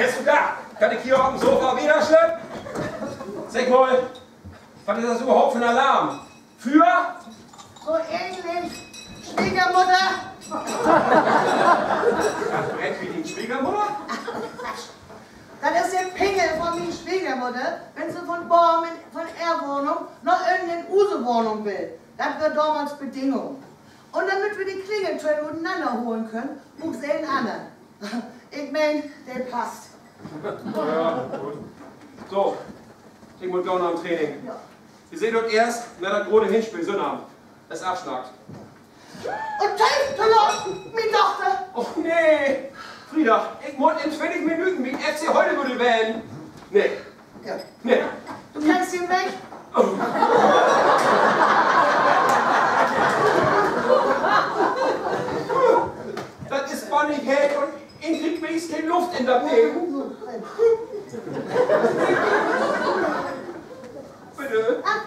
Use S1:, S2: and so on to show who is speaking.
S1: hast du da? Kann ich hier auf dem Sofa wieder schleppen? Sag mal, was ist das überhaupt für ein Alarm? Für?
S2: So ähnlich. Schwiegermutter.
S1: Wie die Schwiegermutter?
S2: Das ist der Pingel von meiner Schwiegermutter, wenn sie von Born von R-Wohnung noch irgendeine Use-Wohnung will. Das wird damals Bedingung. Und damit wir die Klingeltöne untereinander holen können, muss sie einen anderen. Ich mein, der passt.
S1: Ja, gut. So, ich muss gehen am Training.
S2: Ja.
S1: Wir sehen uns erst, wenn das große Hinspiel Sonnabend. Es abschnackt.
S2: Und Tape-Talon, meine Tochter.
S1: Oh nee! Frieda, ich muss in 20 Minuten mit FC heute würde wählen. Nee.
S2: Ja.
S1: Nee.
S2: Du kannst ihn weg.
S1: Das ist Bonnie Head und ich krieg wenigstens keine Luft in der Ding. Bitte.
S2: Ab.